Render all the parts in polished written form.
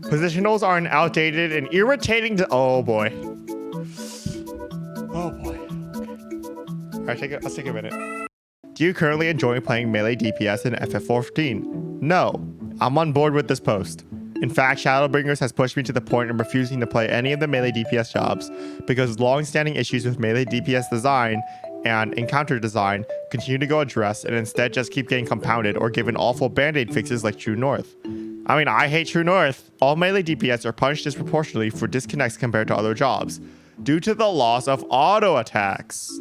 Positionals are an outdated and irritating to— oh boy. Oh boy. All right, let's take a minute. Do you currently enjoy playing melee DPS in FF14? No, I'm on board with this post. In fact, Shadowbringers has pushed me to the point of refusing to play any of the melee DPS jobs because long-standing issues with melee DPS design and encounter design continue to go addressed and instead just keep getting compounded or given awful band-aid fixes like True North. I mean, I hate True North. All melee DPS are punished disproportionately for disconnects compared to other jobs due to the loss of auto attacks.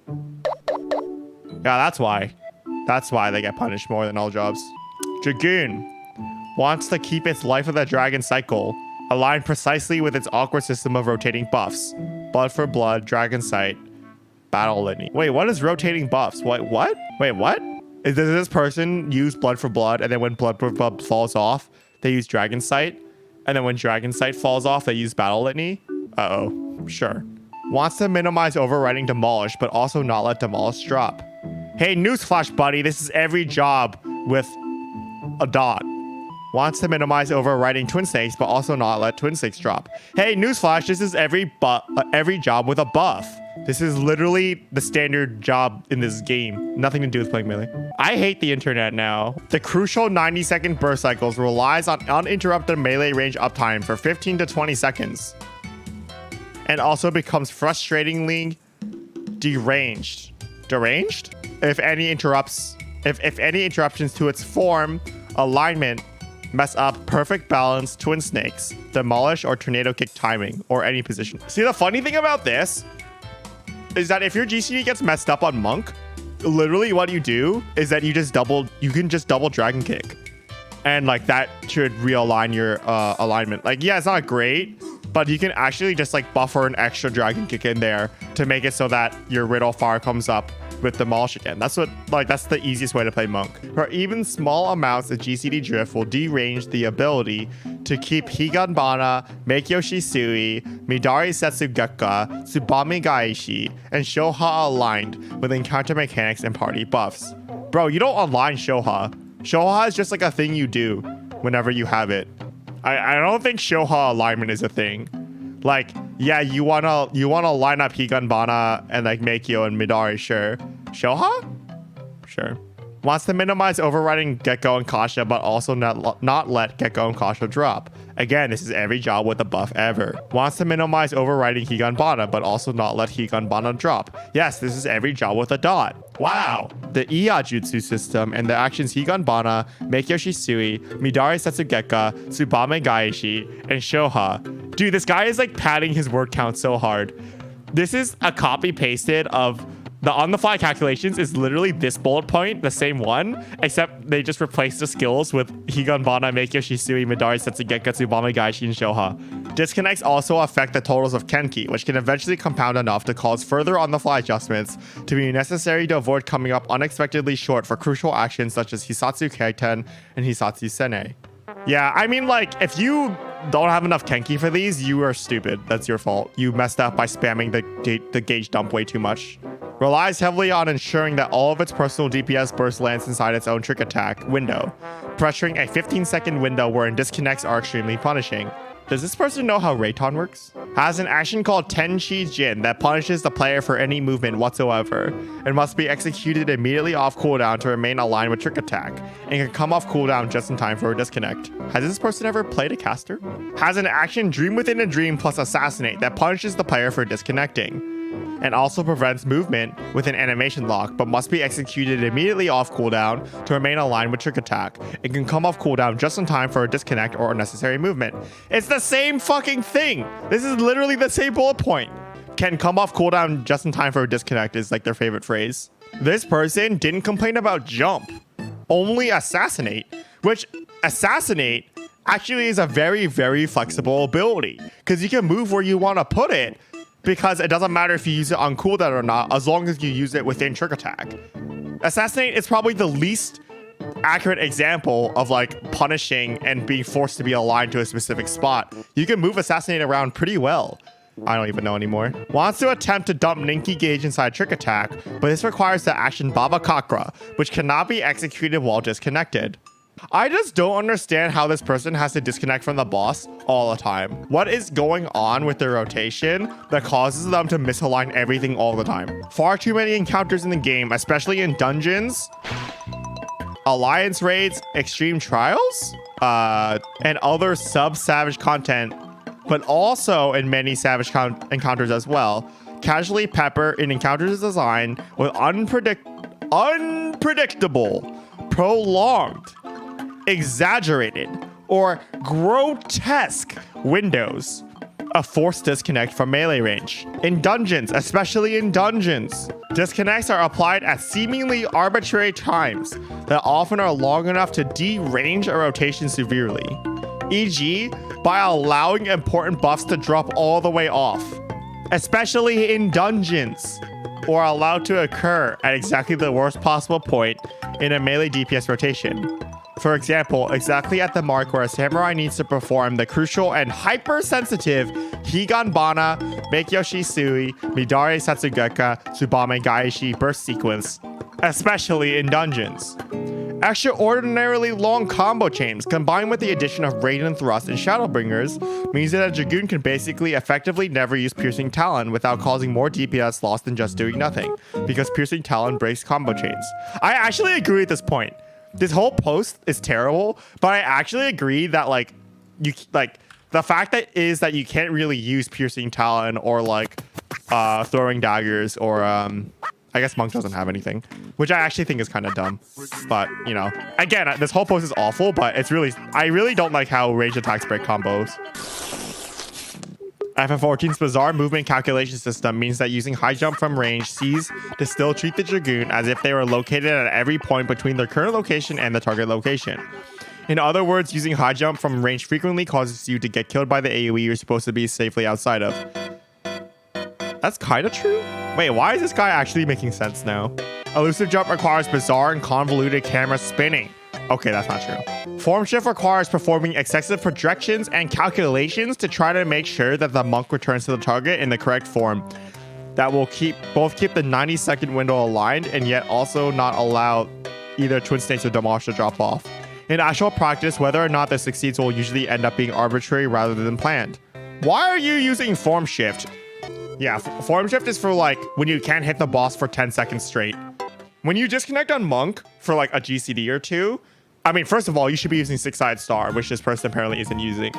Yeah, that's why. That's why they get punished more than all jobs. Dragoon wants to keep its Life of the Dragon cycle aligned precisely with its awkward system of rotating buffs. Blood for blood, Dragon Sight, Battle Litany. Wait, what is rotating buffs? What? Wait, what? Does this person use Blood for blood, and then when Blood for blood falls off, they use Dragon Sight? And then when Dragon Sight falls off, they use Battle Litany? Uh-oh. Sure. Wants to minimize overriding Demolish, but also not let Demolish drop. Hey, newsflash, buddy. This is every job with a dot. Wants to minimize overriding Twin Snakes, but also not let Twin Snakes drop. Hey, newsflash. This is every job with a buff. This is literally the standard job in this game. Nothing to do with playing melee. I hate the internet now. The crucial 90-second burst cycles relies on uninterrupted melee range uptime for 15 to 20 seconds. And also becomes frustratingly deranged. Deranged? If any interruptions to its form, alignment, mess up perfect balance, Twin Snakes, Demolish, or Tornado Kick timing, or any position. See, the funny thing about this is that if your GCD gets messed up on Monk, literally what you do is that you can just double Dragon Kick. And like that should realign your alignment. Like, yeah, it's not great, but you can actually just like buffer an extra Dragon Kick in there to make it so that your Riddle Fire comes up with Demolish again. That's the easiest way to play Monk. For even small amounts of GCD drift will derange the ability to keep Higanbana, Meikyo Shisui, Midari Setsugekka, Tsubame Gaishi, and Shoha aligned with encounter mechanics and party buffs. Bro, you don't align Shoha. Shoha is just like a thing you do whenever you have it. I don't think Shoha alignment is a thing. Like, yeah, you wanna line up Higanbana and like Meikyo and Midari, sure. Shoha? Sure. Wants to minimize overriding Gekko and Kasha, but also not let Gekko and Kasha drop. Again, this is every job with a buff ever. Wants to minimize overriding Higanbana, but also not let Higanbana drop. Yes, this is every job with a dot. Wow. The Iya Jutsu system and the actions Higanbana, Meikyo Shisui, Midari Setsugekka, Tsubame Gaishi, and Shoha. Dude, this guy is like padding his word count so hard. This is a copy pasted of the on-the-fly calculations is literally this bullet point, the same one, except they just replaced the skills with Higanbana, Meikyo Shisui, Midari Setsugekka, Tsubame Gaishi, and Shoha. Disconnects also affect the totals of Kenki, which can eventually compound enough to cause further on-the-fly adjustments to be necessary to avoid coming up unexpectedly short for crucial actions such as Hisatsu Keiten and Hisatsu Sene. Yeah, I mean, like, if you don't have enough Kenki for these, you are stupid. That's your fault. You messed up by spamming the gauge dump way too much. Relies heavily on ensuring that all of its personal DPS burst lands inside its own trick attack window, pressuring a 15-second window wherein disconnects are extremely punishing. Does this person know how Reiton works? Has an action called Tenshi Jin that punishes the player for any movement whatsoever and must be executed immediately off cooldown to remain aligned with trick attack and can come off cooldown just in time for a disconnect. Has this person ever played a caster? Has an action Dream Within a Dream plus Assassinate that punishes the player for disconnecting and also prevents movement with an animation lock, but must be executed immediately off cooldown to remain aligned with trick attack. It can come off cooldown just in time for a disconnect or unnecessary movement. It's the same fucking thing. This is literally the same bullet point. Can come off cooldown just in time for a disconnect is like their favorite phrase. This person didn't complain about jump, only assassinate, which assassinate actually is a very, very flexible ability because you can move where you want to put it, because it doesn't matter if you use it on cooldown or not, as long as you use it within trick attack. Assassinate is probably the least accurate example of like punishing and being forced to be aligned to a specific spot. You can move Assassinate around pretty well. I don't even know anymore. Wants to attempt to dump Ninki Gauge inside trick attack, but this requires the action Baba Kakra, which cannot be executed while disconnected. I just don't understand how this person has to disconnect from the boss all the time. What is going on with their rotation that causes them to misalign everything all the time? Far too many encounters in the game, especially in dungeons, alliance raids, extreme trials, and other sub-savage content, but also in many savage encounters as well. Casually pepper in encounters designed with unpredictable, prolonged, exaggerated, or grotesque windows of forced disconnect from melee range. In dungeons, especially in dungeons, disconnects are applied at seemingly arbitrary times that often are long enough to derange a rotation severely, e.g. by allowing important buffs to drop all the way off, especially in dungeons, or allowed to occur at exactly the worst possible point in a melee DPS rotation. For example, exactly at the mark where a samurai needs to perform the crucial and hypersensitive Higanbana, Meikyoshi Sui, Midare Satsugeka, Tsubame Gaishi burst sequence, especially in dungeons. Extraordinarily long combo chains combined with the addition of Radiant Thrust and Shadowbringers means that a Dragoon can basically effectively never use Piercing Talon without causing more DPS loss than just doing nothing, because Piercing Talon breaks combo chains. I actually agree at this point. This whole post is terrible, but I actually agree that the fact that you can't really use Piercing Talon or throwing daggers or I guess Monk doesn't have anything, which I actually think is kind of dumb. But, you know, again, this whole post is awful, but I really don't like how range attacks break combos. FF14's bizarre movement calculation system means that using high jump from range sees to still treat the Dragoon as if they were located at every point between their current location and the target location. In other words, using high jump from range frequently causes you to get killed by the AoE you're supposed to be safely outside of. That's kind of true? Wait, why is this guy actually making sense now? Elusive jump requires bizarre and convoluted camera spinning. Okay, that's not true. Form shift requires performing excessive projections and calculations to try to make sure that the monk returns to the target in the correct form. That will both keep the 90-second window aligned and yet also not allow either Twin Snakes or Damage to drop off. In actual practice, whether or not this succeeds will usually end up being arbitrary rather than planned. Why are you using form shift? Yeah, form shift is for when you can't hit the boss for 10 seconds straight. When you disconnect on Monk for a GCD or two, I mean, first of all, you should be using Six-Sided Star, which this person apparently isn't using.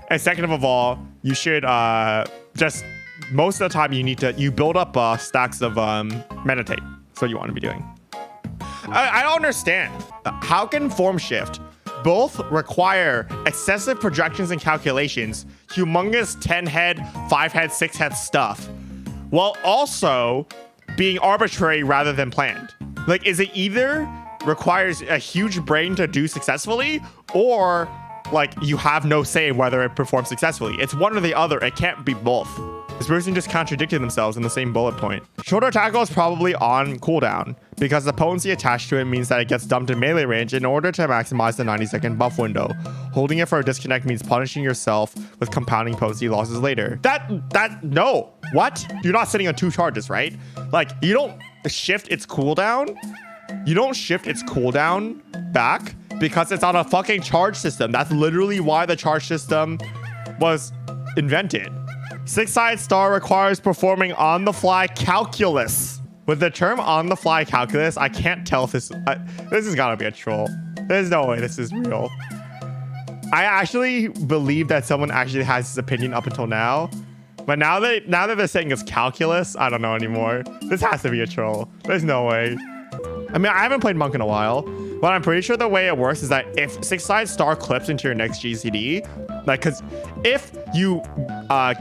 And second of all, you should just, most of the time you build up stacks of meditate. That's what you want to be doing. I don't understand. How can form shift both require excessive projections and calculations, humongous 10-head, 5-head, 6-head stuff, while also being arbitrary rather than planned? Is it either requires a huge brain to do successfully, or you have no say in whether it performs successfully? It's one or the other. It can't be both. This person just contradicted themselves in the same bullet point. Shoulder tackle is probably on cooldown because the potency attached to it means that it gets dumped in melee range in order to maximize the 90-second buff window. Holding it for a disconnect means punishing yourself with compounding potency losses later. No. What? You're not sitting on 2 charges, right? You don't shift its cooldown. You don't shift its cooldown back because it's on a fucking charge system. That's literally why the charge system was invented. Six-Sided Star requires performing on-the-fly calculus. With the term on-the-fly calculus, I can't tell if this has got to be a troll. There's no way this is real. I actually believe that someone actually has this opinion up until now. But now that they're saying it's calculus, I don't know anymore. This has to be a troll. There's no way. I mean, I haven't played Monk in a while, but I'm pretty sure the way it works is that if Six-Sided Star clips into your next GCD, because if you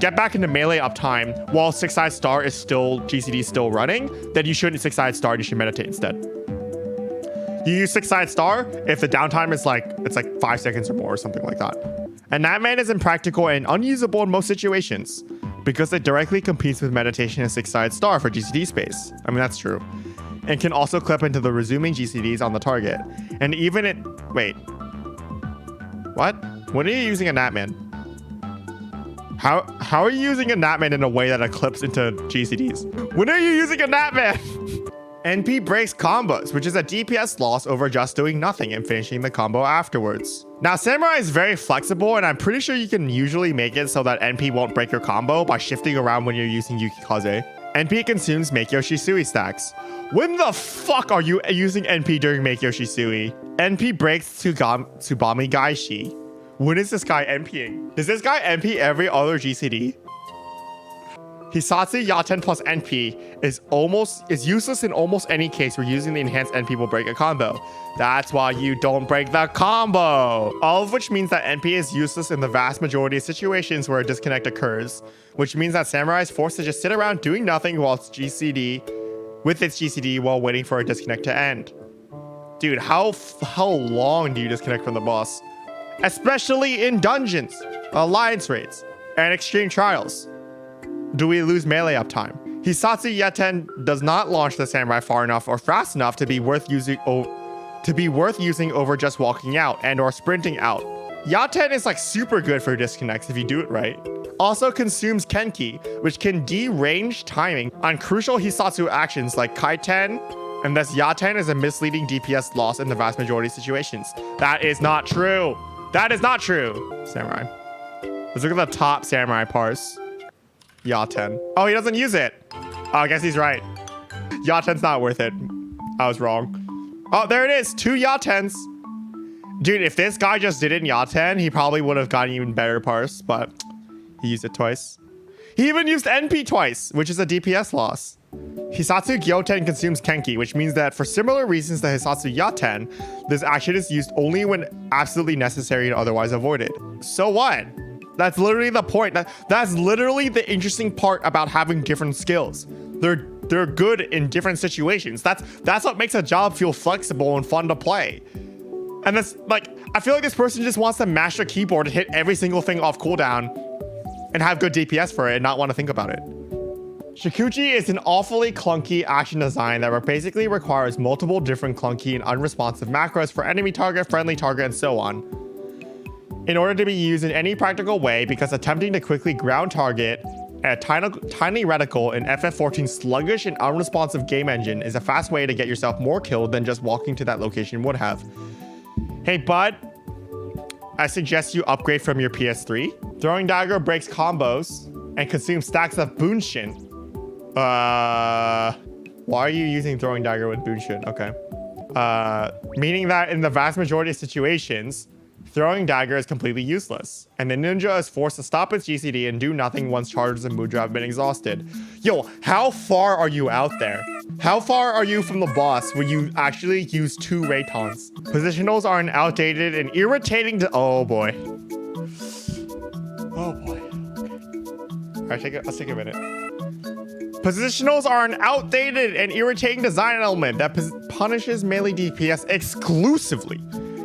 get back into melee uptime while Six-Sided Star is GCD still running, then you shouldn't Six-Sided Star, you should meditate instead. You use Six-Sided Star if the downtime is it's 5 seconds or more or something like that. And that man is impractical and unusable in most situations because it directly competes with meditation and Six-Sided Star for GCD space. I mean, that's true. And can also clip into the resuming GCDs on the target. And even wait. What? When are you using a Gnatman? How are you using a Gnatman in a way that it clips into GCDs? When are you using a Gnatman? NP breaks combos, which is a DPS loss over just doing nothing and finishing the combo afterwards. Now, Samurai is very flexible, and I'm pretty sure you can usually make it so that NP won't break your combo by shifting around when you're using Yukikaze. NP consumes Meikyo Shisui stacks. When the fuck are you using NP during Meikyo Shisui? NP breaks Tsubami Gaishi. When is this guy NPing? Does this guy NP every other GCD? Hisatsu Yaten plus NP is useless in almost any case where using the enhanced NP will break a combo. That's why you don't break the combo. All of which means that NP is useless in the vast majority of situations where a disconnect occurs, which means that Samurai is forced to just sit around doing nothing while its GCD while waiting for a disconnect to end. Dude, how long do you disconnect from the boss? Especially in dungeons, alliance raids, and extreme trials. Do we lose melee uptime? Hisatsu Yaten does not launch the Samurai far enough or fast enough to be worth using over just walking out and or sprinting out. Yaten is like super good for disconnects if you do it right. Also consumes Kenki, which can derange timing on crucial Hisatsu actions like Kaiten, and thus Yaten is a misleading DPS loss in the vast majority of situations. That is not true. That is not true. Samurai. Let's look at the top Samurai parse. Yaten. Oh, he doesn't use it. Oh, I guess he's right. Yaten's not worth it. I was wrong. Oh, there it is. 2 Yatens. Dude, if this guy just didn't Yaten, he probably would have gotten even better parse, but he used it twice. He even used NP twice, which is a DPS loss. Hisatsu Gyoten consumes Kenki, which means that for similar reasons to Hisatsu Yaten, this action is used only when absolutely necessary and otherwise avoided. So what? That's literally the point. That's literally the interesting part about having different skills. They're good in different situations. That's what makes a job feel flexible and fun to play. And that's like, I feel like this person just wants to mash their keyboard and hit every single thing off cooldown and have good DPS for it and not want to think about it. Shikuchi is an awfully clunky action design that basically requires multiple different clunky and unresponsive macros for enemy target, friendly target, and so on, in order to be used in any practical way, because attempting to quickly ground target a tiny reticle in FF14's sluggish and unresponsive game engine is a fast way to get yourself more killed than just walking to that location would have. Hey bud, I suggest you upgrade from your PS3. Throwing Dagger breaks combos and consumes stacks of Bunshin. Why are you using Throwing Dagger with Bunshin? Okay. Meaning that in the vast majority of situations, Throwing Dagger is completely useless, and the ninja is forced to stop its GCD and do nothing once charges and Mudra have been exhausted. Yo, how far are you out there? How far are you from the boss when you actually use 2 Raytons? Positionals are an outdated and irritating oh boy. Oh boy. All right, let's take a minute. Positionals are an outdated and irritating design element that punishes melee DPS exclusively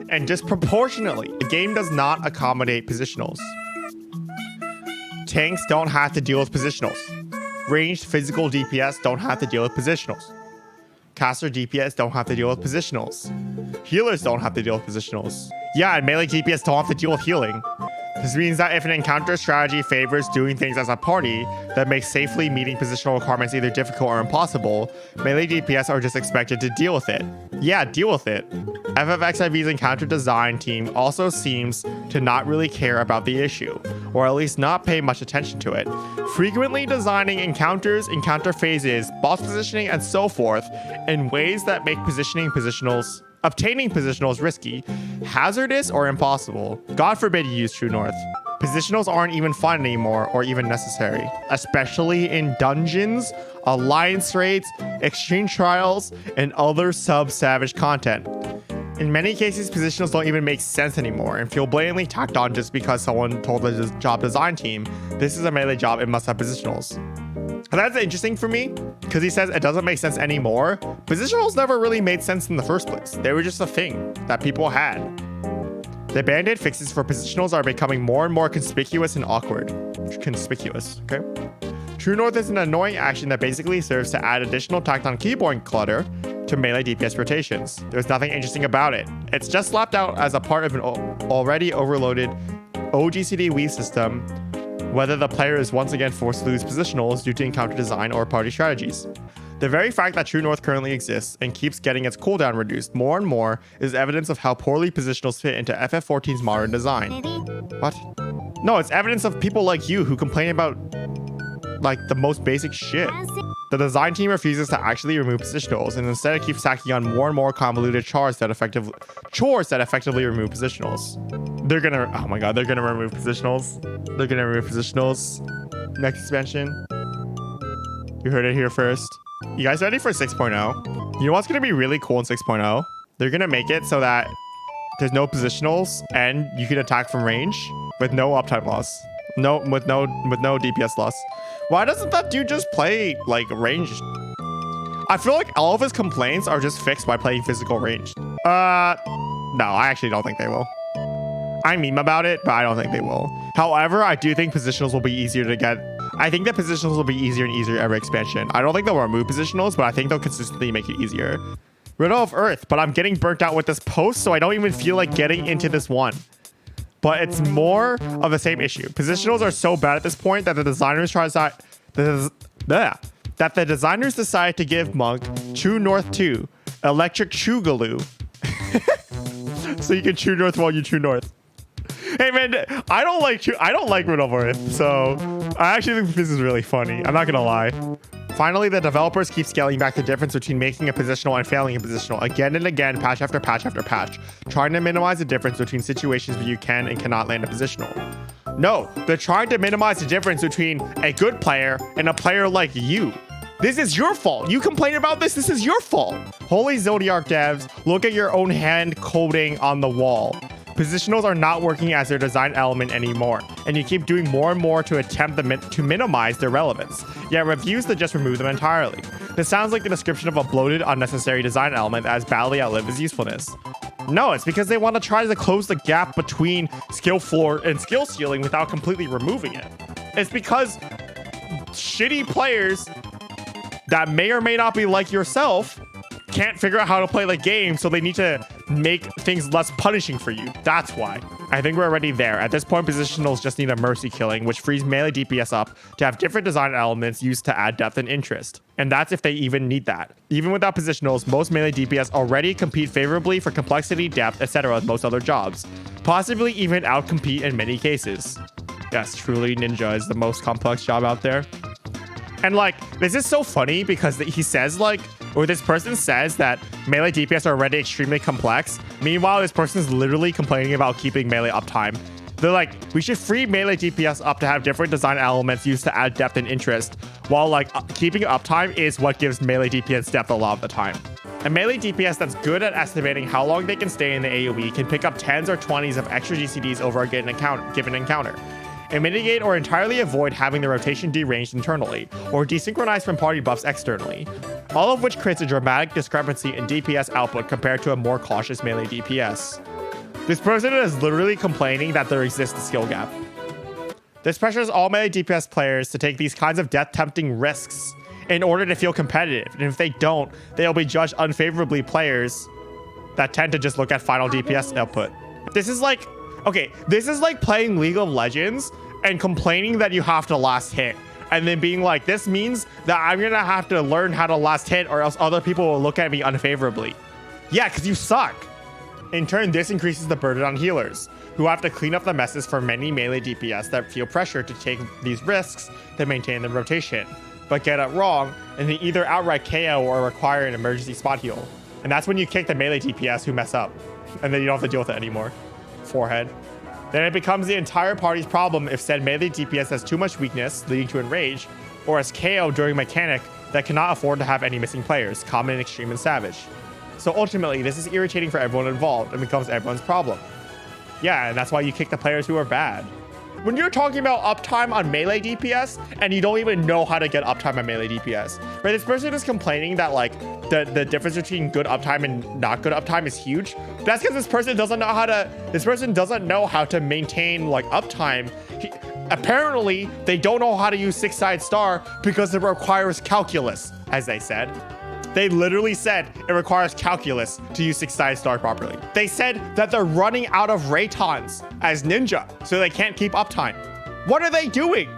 and disproportionately. The game does not accommodate positionals. Tanks don't have to deal with positionals. Ranged physical DPS don't have to deal with positionals. Caster DPS don't have to deal with positionals. Healers don't have to deal with positionals. Yeah, and melee DPS don't have to deal with healing. This means that if an encounter strategy favors doing things as a party that makes safely meeting positional requirements either difficult or impossible, melee DPS are just expected to deal with it. Yeah, deal with it. FFXIV's encounter design team also seems to not really care about the issue, or at least not pay much attention to it, frequently designing encounters, encounter phases, boss positioning, and so forth in ways that make obtaining positionals risky, hazardous, or impossible. God forbid you use True North. Positionals aren't even fun anymore or even necessary, especially in dungeons, alliance raids, extreme trials, and other sub-savage content. In many cases, positionals don't even make sense anymore and feel blatantly tacked on just because someone told the job design team, this is a melee job, it must have positionals. And that's interesting for me, because he says it doesn't make sense anymore. Positionals never really made sense in the first place. They were just a thing that people had. The band-aid fixes for positionals are becoming more and more conspicuous and awkward. Conspicuous, okay? True North is an annoying action that basically serves to add additional tacked on keyboard clutter to melee DPS rotations. There's nothing interesting about it. It's just slapped out as a part of an already overloaded OGCD weave system, whether the player is once again forced to lose positionals due to encounter design or party strategies. The very fact that True North currently exists and keeps getting its cooldown reduced more and more is evidence of how poorly positionals fit into FF14's modern design. What? No, it's evidence of people like you who complain about, like, the most basic shit. The design team refuses to actually remove positionals, and instead it keeps tacking on more and more convoluted chores that effectively remove positionals. They're gonna, oh my god, they're gonna remove positionals. They're gonna remove positionals. Next expansion. You heard it here first. You guys ready for 6.0? You know what's gonna be really cool in 6.0? They're gonna make it so that there's no positionals and you can attack from range with no uptime loss. With no DPS loss. Why doesn't that dude just play like ranged? I feel like all of his complaints are just fixed by playing physical ranged. No, I actually don't think they will. I meme about it, but I don't think they will. However, I do think positionals will be easier to get. I think that positionals will be easier and easier every expansion. I don't think they'll remove positionals, but I think they'll consistently make it easier. Riddle of Earth, but I'm getting burnt out with this post, so I don't even feel like getting into this one. But it's more of the same issue. Positionals are so bad at this point that the designers decide to give Monk True North 2 Electric Chugaloo. So you can True North while you True North. Hey man, I don't like Riddle of Earth, so I actually think this is really funny. I'm not gonna lie. Finally, the developers keep scaling back the difference between making a positional and failing a positional again and again, patch after patch after patch, trying to minimize the difference between situations where you can and cannot land a positional. No, they're trying to minimize the difference between a good player and a player like you. This is your fault. You complain about this. This is your fault. Holy Zodiac devs, look at your own hand coding on the wall. Positionals are not working as their design element anymore, and you keep doing more and more to attempt to minimize their relevance, yet refuse to just remove them entirely. This sounds like the description of a bloated, unnecessary design element that has badly outlived its usefulness. No, it's because they want to try to close the gap between skill floor and skill ceiling without completely removing it. It's because shitty players that may or may not be like yourself can't figure out how to play the game, so they need to make things less punishing for you. That's why. I think we're already there. At this point, positionals just need a mercy killing, which frees melee DPS up to have different design elements used to add depth and interest. And that's if they even need that. Even without positionals, most melee DPS already compete favorably for complexity, depth, etc. with most other jobs. Possibly even outcompete in many cases. Yes, truly Ninja is the most complex job out there. And like, this is so funny because he says like, or this person says that melee DPS are already extremely complex. Meanwhile, this person is literally complaining about keeping melee uptime. They're like, we should free melee DPS up to have different design elements used to add depth and interest, while like keeping uptime is what gives melee DPS depth a lot of the time. A melee DPS that's good at estimating how long they can stay in the AoE can pick up 10s or 20s of extra GCDs over a given encounter. And mitigate or entirely avoid having the rotation deranged internally, or desynchronized from party buffs externally. All of which creates a dramatic discrepancy in DPS output compared to a more cautious melee DPS. This person is literally complaining that there exists a skill gap. This pressures all melee DPS players to take these kinds of death-tempting risks in order to feel competitive, and if they don't, they'll be judged unfavorably players that tend to just look at final DPS output. This is like playing League of Legends and complaining that you have to last hit, and then being like, this means that I'm gonna have to learn how to last hit or else other people will look at me unfavorably. Yeah, because you suck. In turn, this increases the burden on healers, who have to clean up the messes for many melee DPS that feel pressure to take these risks to maintain the rotation, but get it wrong and they either outright KO or require an emergency spot heal. And that's when you kick the melee DPS who mess up, and then you don't have to deal with it anymore. Forehead. Then it becomes the entire party's problem if said melee DPS has too much weakness, leading to enrage, or as KO during mechanic that cannot afford to have any missing players, common, extreme, and savage. So ultimately, this is irritating for everyone involved and becomes everyone's problem. Yeah, and that's why you kick the players who are bad. When you're talking about uptime on melee DPS and you don't even know how to get uptime on melee DPS, right? This person is complaining that like the difference between good uptime and not good uptime is huge. That's because this person doesn't know how to maintain like uptime. Apparently, they don't know how to use six-sided star because it requires calculus, as they said. They literally said it requires calculus to use six-sided star properly. They said that they're running out of Raytons as ninja, so they can't keep uptime. What are they doing?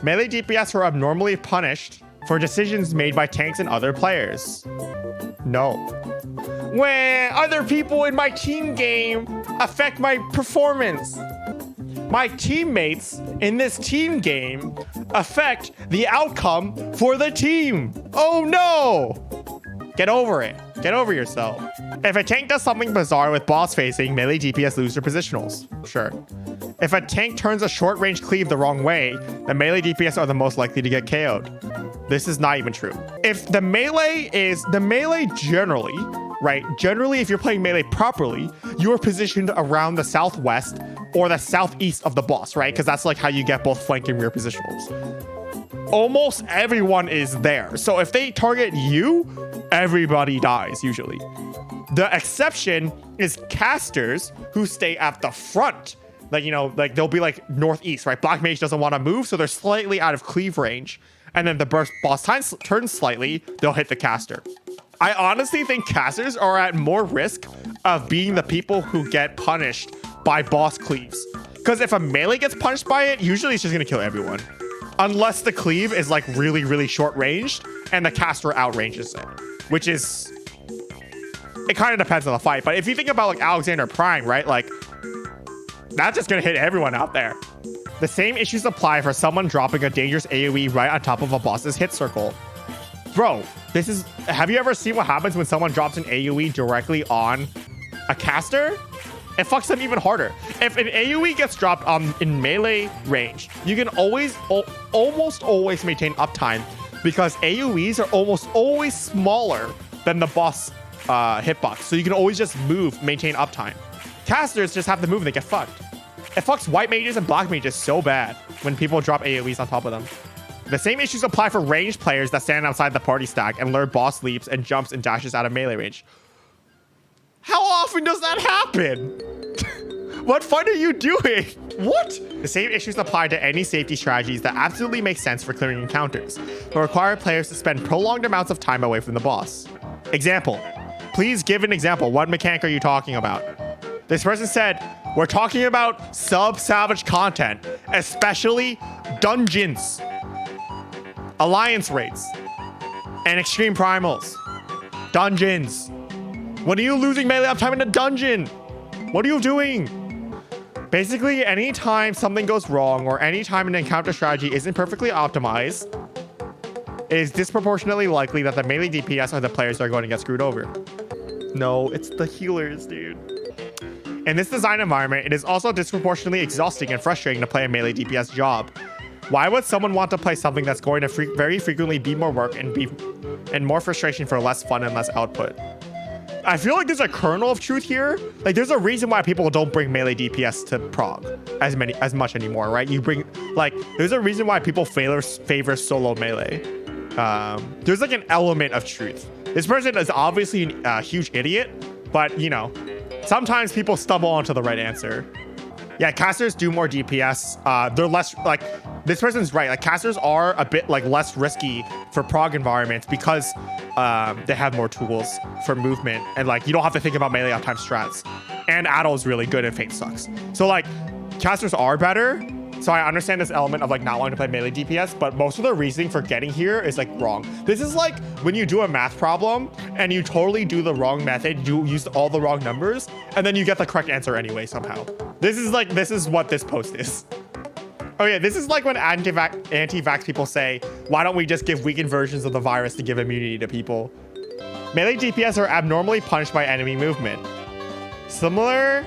Melee DPS are abnormally punished for decisions made by tanks and other players. No. When other people in my team game affect my performance. My teammates in this team game affect the outcome for the team. Oh no! Get over it. Get over yourself. If a tank does something bizarre with boss facing, melee DPS lose their positionals. Sure. If a tank turns a short range cleave the wrong way, the melee DPS are the most likely to get KO'd. This is not even true. If the melee generally, right? Generally, if you're playing melee properly, you are positioned around the southwest or the southeast of the boss, right? Because that's like how you get both flank and rear positionals. Almost everyone is there. So if they target you, everybody dies usually. The exception is casters who stay at the front. Like, you know, like they'll be like northeast, right? Black Mage doesn't want to move, so they're slightly out of cleave range. And then the boss time turns slightly, they'll hit the caster. I honestly think casters are at more risk of being the people who get punished by boss cleaves. Because if a melee gets punished by it, usually it's just going to kill everyone. Unless the cleave is like really, really short ranged and the caster outranges it. Which is... It kind of depends on the fight. But if you think about like Alexander Prime, right? Like, that's just going to hit everyone out there. The same issues apply for someone dropping a dangerous AoE right on top of a boss's hit circle. Bro, this is... Have you ever seen what happens when someone drops an AoE directly on a caster? It fucks them even harder. If an AoE gets dropped in melee range, you can almost always maintain uptime because AoEs are almost always smaller than the boss hitbox. So you can always just move, maintain uptime. Casters just have to move and they get fucked. It fucks white mages and black mages so bad when people drop AoEs on top of them. The same issues apply for ranged players that stand outside the party stack and lure boss leaps and jumps and dashes out of melee range. How often does that happen? What fun are you doing? What? The same issues apply to any safety strategies that absolutely make sense for clearing encounters, but require players to spend prolonged amounts of time away from the boss. Example. Please give an example. What mechanic are you talking about? This person said, we're talking about sub-savage content, especially dungeons, alliance raids, and extreme primals. Dungeons. When are you losing melee uptime in a dungeon? What are you doing? Basically, anytime something goes wrong or anytime an encounter strategy isn't perfectly optimized, it is disproportionately likely that the melee DPS are the players that are going to get screwed over. No, it's the healers, dude. In this design environment, it is also disproportionately exhausting and frustrating to play a melee DPS job. Why would someone want to play something that's going to very frequently be more work and more frustration for less fun and less output? I feel like there's a kernel of truth here. Like, there's a reason why people don't bring melee DPS to prog as much anymore, right? There's a reason why people favor solo melee. There's like an element of truth. This person is obviously a huge idiot, but you know, sometimes people stumble onto the right answer. Yeah, casters do more DPS. They're less, like, this person's right. Like, casters are a bit like less risky for prog environments because they have more tools for movement, and like you don't have to think about melee uptime strats. And Addle's really good and Fate sucks. So like, casters are better. So I understand this element of like not wanting to play melee DPS, but most of the reasoning for getting here is like wrong. This is like when you do a math problem and you totally do the wrong method, you use all the wrong numbers, and then you get the correct answer anyway somehow. This is what this post is. Oh yeah, this is like when anti-vax people say, why don't we just give weakened versions of the virus to give immunity to people? Melee DPS are abnormally punished by enemy movement. Similar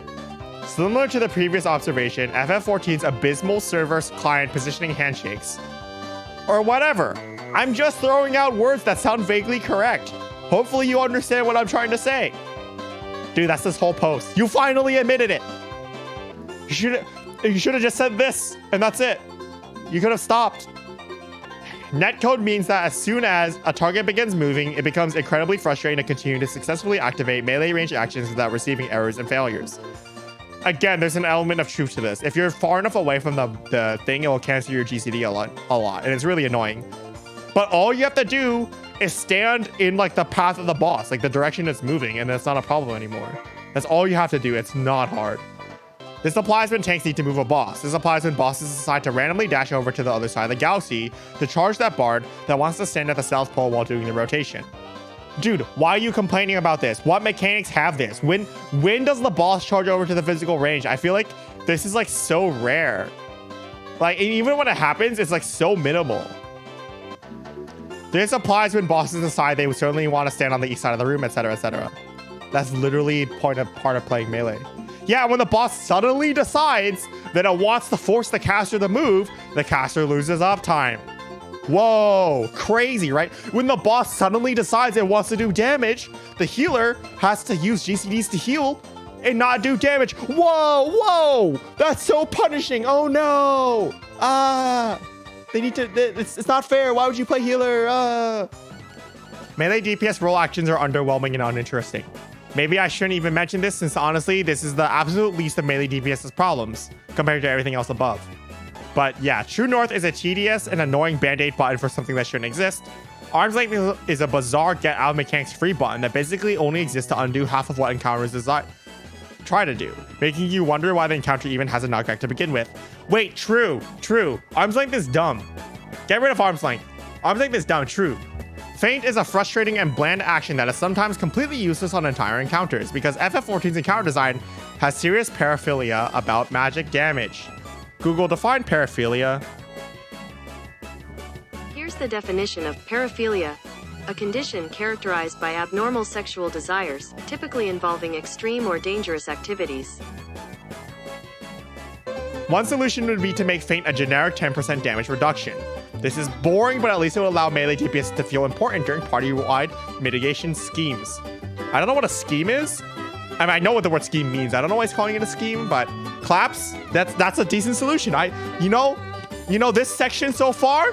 to the previous observation, FF14's abysmal server client positioning handshakes. Or whatever. I'm just throwing out words that sound vaguely correct. Hopefully you understand what I'm trying to say. Dude, that's this whole post. You finally admitted it. You should have just said this, and that's it. You could have stopped. Netcode means that as soon as a target begins moving, it becomes incredibly frustrating to continue to successfully activate melee range actions without receiving errors and failures. Again, there's an element of truth to this. If you're far enough away from the thing, it will cancel your GCD a lot, and it's really annoying. But all you have to do is stand in like the path of the boss, like the direction it's moving, and it's not a problem anymore. That's all you have to do. It's not hard. This applies when tanks need to move a boss. This applies when bosses decide to randomly dash over to the other side of the galaxy to charge that bard that wants to stand at the south pole while doing the rotation. Dude, why are you complaining about this? What mechanics have this? When does the boss charge over to the physical range? I feel like this is like so rare. Like, even when it happens, it's like so minimal. This applies when bosses decide they would certainly want to stand on the east side of the room, etc., etc. That's literally part of playing melee. Yeah, when the boss suddenly decides that it wants to force the caster to move, the caster loses uptime. Whoa, crazy, right? When the boss suddenly decides it wants to do damage, the healer has to use GCDs to heal and not do damage. Whoa, that's so punishing. Oh no. They need to, it's not fair. Why would you play healer? Melee DPS role actions are underwhelming and uninteresting. Maybe I shouldn't even mention this, since honestly, this is the absolute least of melee DPS's problems compared to everything else above. But yeah, True North is a tedious and annoying band-aid button for something that shouldn't exist. Arm's Length is a bizarre get out of mechanics free button that basically only exists to undo half of what encounters try to do, making you wonder why the encounter even has a knockback to begin with. Wait, true. Arm's Length is dumb. Get rid of Arm's Length. Arm's Length is dumb, true. Feint is a frustrating and bland action that is sometimes completely useless on entire encounters because FF14's encounter design has serious paraphilia about magic damage. Google define paraphilia. Here's the definition of paraphilia: a condition characterized by abnormal sexual desires, typically involving extreme or dangerous activities. One solution would be to make Feint a generic 10% damage reduction. This is boring, but at least it would allow melee DPS to feel important during party-wide mitigation schemes. I don't know what a scheme is. I mean, I know what the word scheme means. I don't know why he's calling it a scheme, but claps, that's a decent solution. You know this section so far,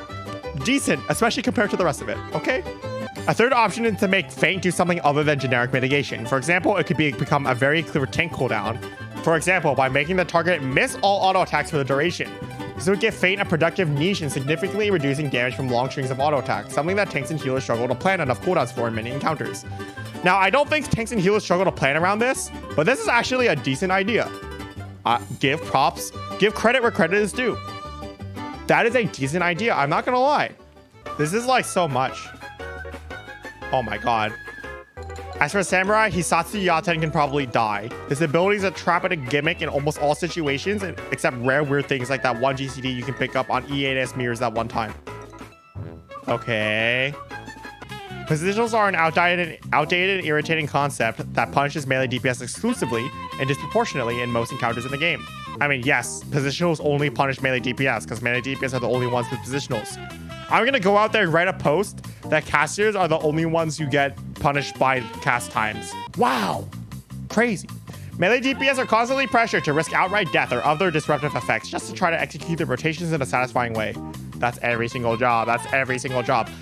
decent, especially compared to the rest of it, okay? A third option is to make Feint do something other than generic mitigation. For example, it could become a very clear tank cooldown. For example, by making the target miss all auto attacks for the duration. This would give Feint a productive niche in significantly reducing damage from long strings of auto attacks, something that tanks and healers struggle to plan enough cooldowns for in many encounters. Now, I don't think tanks and healers struggle to plan around this, but this is actually a decent idea. Give props, give credit where credit is due. That is a decent idea, I'm not gonna lie. This is like so much. Oh my god. As for Samurai, Hisatsu Yaten can probably die. His ability is a trap and a gimmick in almost all situations, except rare weird things like that one GCD you can pick up on E8S mirrors that one time. Okay. Positionals are an outdated and irritating concept that punishes melee DPS exclusively and disproportionately in most encounters in the game. I mean, yes, positionals only punish melee DPS because melee DPS are the only ones with positionals. I'm gonna go out there and write a post that casters are the only ones who get punished by cast times. Wow, crazy. Melee DPS are constantly pressured to risk outright death or other disruptive effects just to try to execute their rotations in a satisfying way. That's every single job.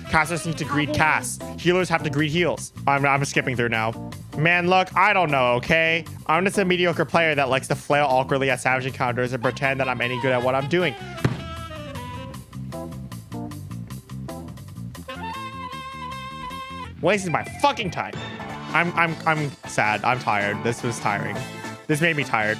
Casters need to greet casts. Healers have to greet heals. I'm skipping through now. Man, look, I don't know, okay? I'm just a mediocre player that likes to flail awkwardly at savage encounters and pretend that I'm any good at what I'm doing. Wasting my fucking time. I'm sad. I'm tired. This was tiring. This made me tired.